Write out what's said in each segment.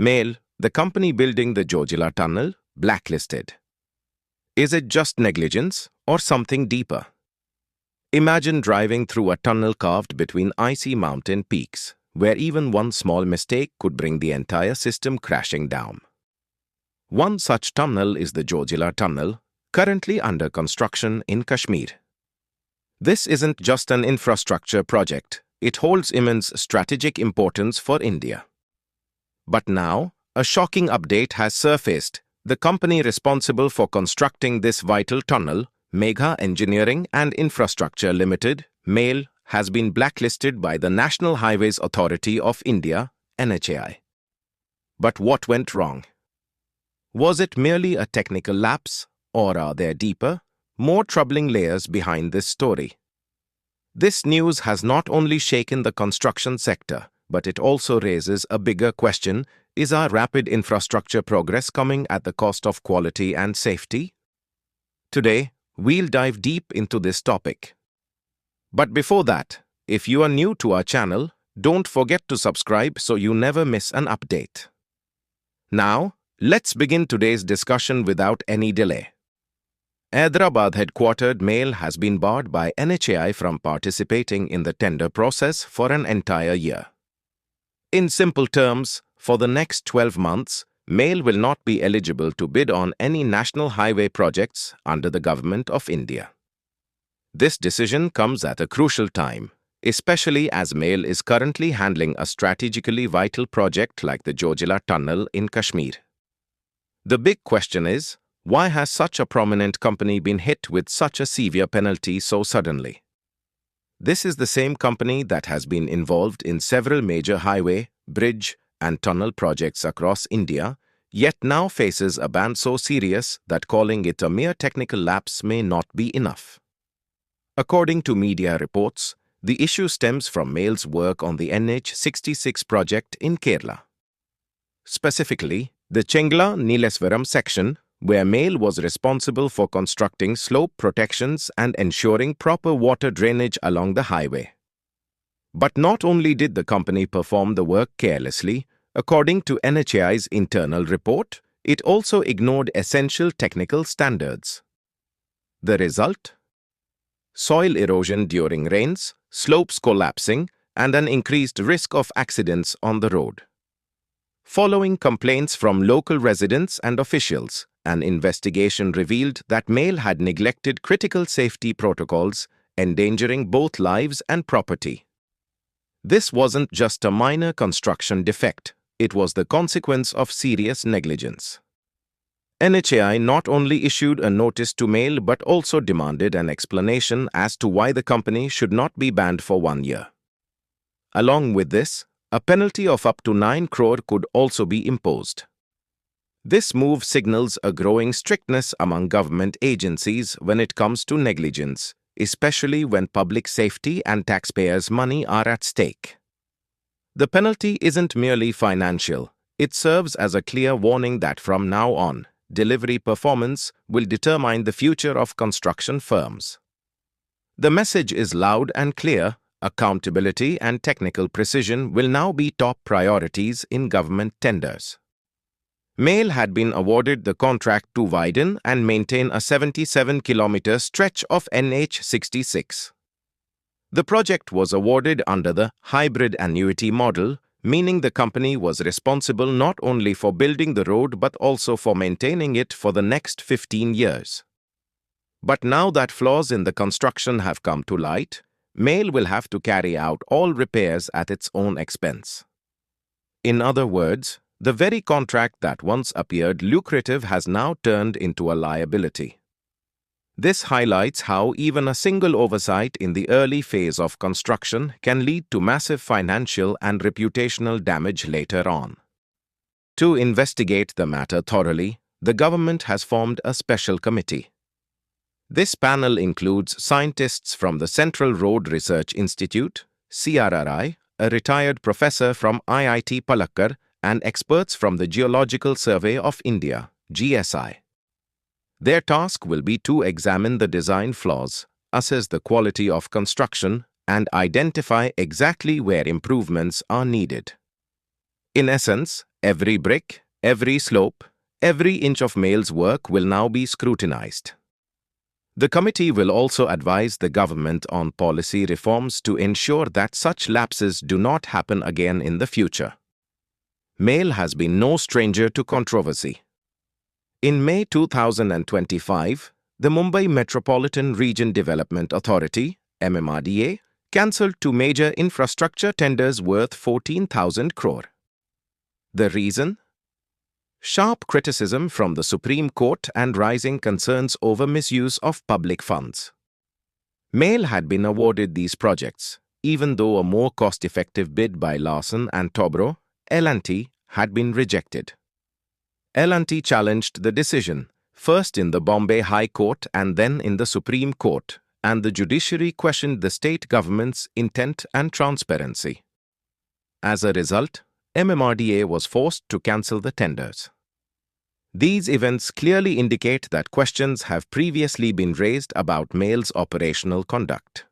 MEIL, the company building the Zojila Tunnel, blacklisted. Is it just negligence or something deeper? Imagine driving through a tunnel carved between icy mountain peaks, where even one small mistake could bring the entire system crashing down. One such tunnel is the Zojila Tunnel, currently under construction in Kashmir. This isn't just an infrastructure project, it holds immense strategic importance for India. But now, a shocking update has surfaced. The company responsible for constructing this vital tunnel, Megha Engineering and Infrastructure Limited, MEIL, has been blacklisted by the National Highways Authority of India, NHAI. But what went wrong? Was it merely a technical lapse, or are there deeper, more troubling layers behind this story? This news has not only shaken the construction sector, but it also raises a bigger question: is our rapid infrastructure progress coming at the cost of quality and safety? Today, we'll dive deep into this topic. But before that, if you are new to our channel, don't forget to subscribe so you never miss an update. Now, let's begin today's discussion without any delay. Hyderabad-headquartered MEIL has been barred by NHAI from participating in the tender process for an entire year. In simple terms, for the next 12 months, MEIL will not be eligible to bid on any national highway projects under the Government of India. This decision comes at a crucial time, especially as MEIL is currently handling a strategically vital project like the Zojila Tunnel in Kashmir. The big question is, why has such a prominent company been hit with such a severe penalty so suddenly? This is the same company that has been involved in several major highway, bridge, and tunnel projects across India, yet now faces a ban so serious that calling it a mere technical lapse may not be enough. According to media reports, the issue stems from MEIL's work on the NH66 project in Kerala. Specifically, the Chengla-Neeleswaram section, where MEIL was responsible for constructing slope protections and ensuring proper water drainage along the highway. But not only did the company perform the work carelessly, according to NHAI's internal report, it also ignored essential technical standards. The result? Soil erosion during rains, slopes collapsing, and an increased risk of accidents on the road. Following complaints from local residents and officials, an investigation revealed that MEIL had neglected critical safety protocols, endangering both lives and property. This wasn't just a minor construction defect, it was the consequence of serious negligence. NHAI not only issued a notice to MEIL but also demanded an explanation as to why the company should not be banned for 1 year. Along with this, a penalty of up to 9 crore could also be imposed. This move signals a growing strictness among government agencies when it comes to negligence, especially when public safety and taxpayers' money are at stake. The penalty isn't merely financial, it serves as a clear warning that from now on, delivery performance will determine the future of construction firms. The message is loud and clear: accountability and technical precision will now be top priorities in government tenders. MEIL had been awarded the contract to widen and maintain a 77-kilometer stretch of NH66. The project was awarded under the hybrid annuity model, meaning the company was responsible not only for building the road but also for maintaining it for the next 15 years. But now that flaws in the construction have come to light, MEIL will have to carry out all repairs at its own expense. In other words, the very contract that once appeared lucrative has now turned into a liability. This highlights how even a single oversight in the early phase of construction can lead to massive financial and reputational damage later on. To investigate the matter thoroughly, the government has formed a special committee. This panel includes scientists from the Central Road Research Institute, CRRI, a retired professor from IIT Palakkad, and experts from the Geological Survey of India, GSI. Their task will be to examine the design flaws, assess the quality of construction, and identify exactly where improvements are needed. In essence, Every brick, every slope, every inch of MEIL's work will now be scrutinized. The committee will also advise the government on policy reforms to ensure that such lapses do not happen again in the future. MEIL has been no stranger to controversy. In May 2025, the Mumbai Metropolitan Region Development Authority, MMRDA, cancelled two major infrastructure tenders worth 14,000 crore. The reason? Sharp criticism from the Supreme Court and rising concerns over misuse of public funds. MEIL had been awarded these projects, even though a more cost-effective bid by Larsen and Toubro, L&T, had been rejected. L&T challenged the decision, first in the Bombay High Court and then in the Supreme Court, and the judiciary questioned the state government's intent and transparency. As a result, MMRDA was forced to cancel the tenders. These events clearly indicate that questions have previously been raised about MEIL's operational conduct.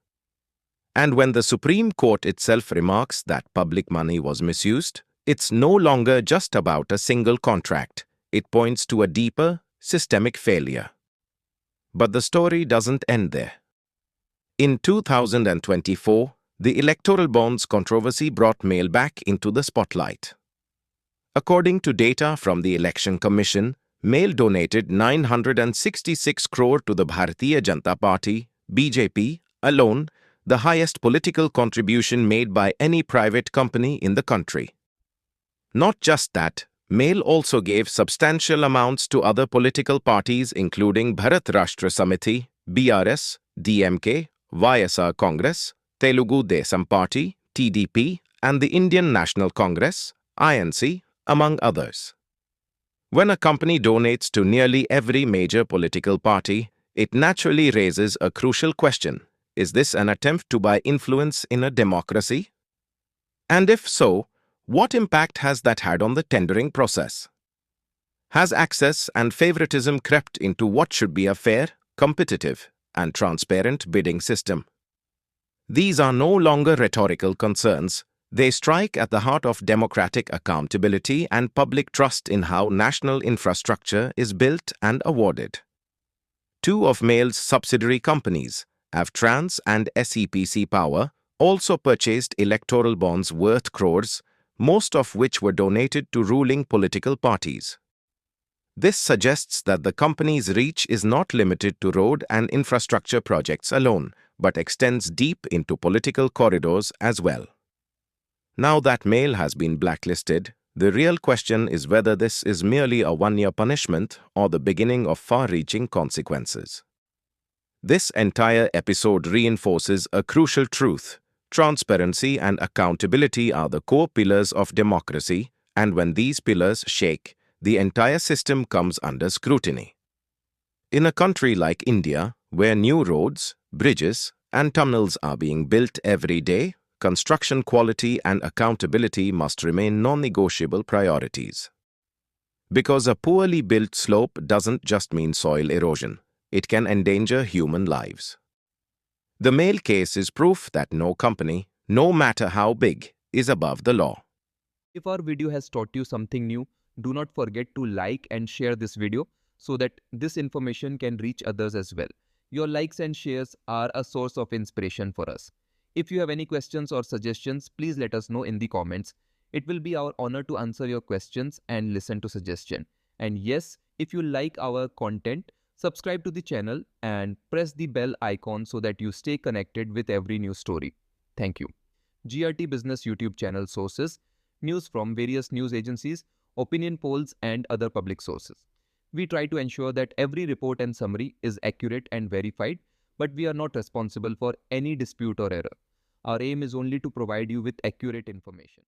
And when the Supreme Court itself remarks that public money was misused, it's no longer just about a single contract. It points to a deeper, systemic failure. But the story doesn't end there. In 2024, the electoral bonds controversy brought MEIL back into the spotlight. According to data from the Election Commission, MEIL donated 966 crore to the Bharatiya Janata Party, BJP, alone, the highest political contribution made by any private company in the country. Not just that, MEIL also gave substantial amounts to other political parties including Bharat Rashtra Samiti, BRS, DMK, YSR Congress, Telugu Desam Party, TDP, and the Indian National Congress, INC, among others. When a company donates to nearly every major political party, it naturally raises a crucial question. Is this an attempt to buy influence in a democracy? And if so, what impact has that had on the tendering process? Has access and favoritism crept into what should be a fair, competitive, and transparent bidding system? These are no longer rhetorical concerns. They strike at the heart of democratic accountability and public trust in how national infrastructure is built and awarded. Two of MEIL's subsidiary companies, Avtrans and SEPC Power, also purchased electoral bonds worth crores, most of which were donated to ruling political parties. This suggests that the company's reach is not limited to road and infrastructure projects alone, but extends deep into political corridors as well. Now that MEIL has been blacklisted, the real question is whether this is merely a one-year punishment or the beginning of far-reaching consequences. This entire episode reinforces a crucial truth. Transparency and accountability are the core pillars of democracy, and when these pillars shake, the entire system comes under scrutiny. In a country like India, where new roads, bridges, and tunnels are being built every day, construction quality and accountability must remain non-negotiable priorities. Because a poorly built slope doesn't just mean soil erosion, it can endanger human lives. The MEIL case is proof that no company, no matter how big, is above the law. If our video has taught you something new, do not forget to like and share this video so that this information can reach others as well. Your likes and shares are a source of inspiration for us. If you have any questions or suggestions, please let us know in the comments. It will be our honor to answer your questions and listen to suggestions. And yes, if you like our content, subscribe to the channel and press the bell icon so that you stay connected with every new story. Thank you. GRT Business YouTube channel sources, news from various news agencies, opinion polls and other public sources. We try to ensure that every report and summary is accurate and verified, but we are not responsible for any dispute or error. Our aim is only to provide you with accurate information.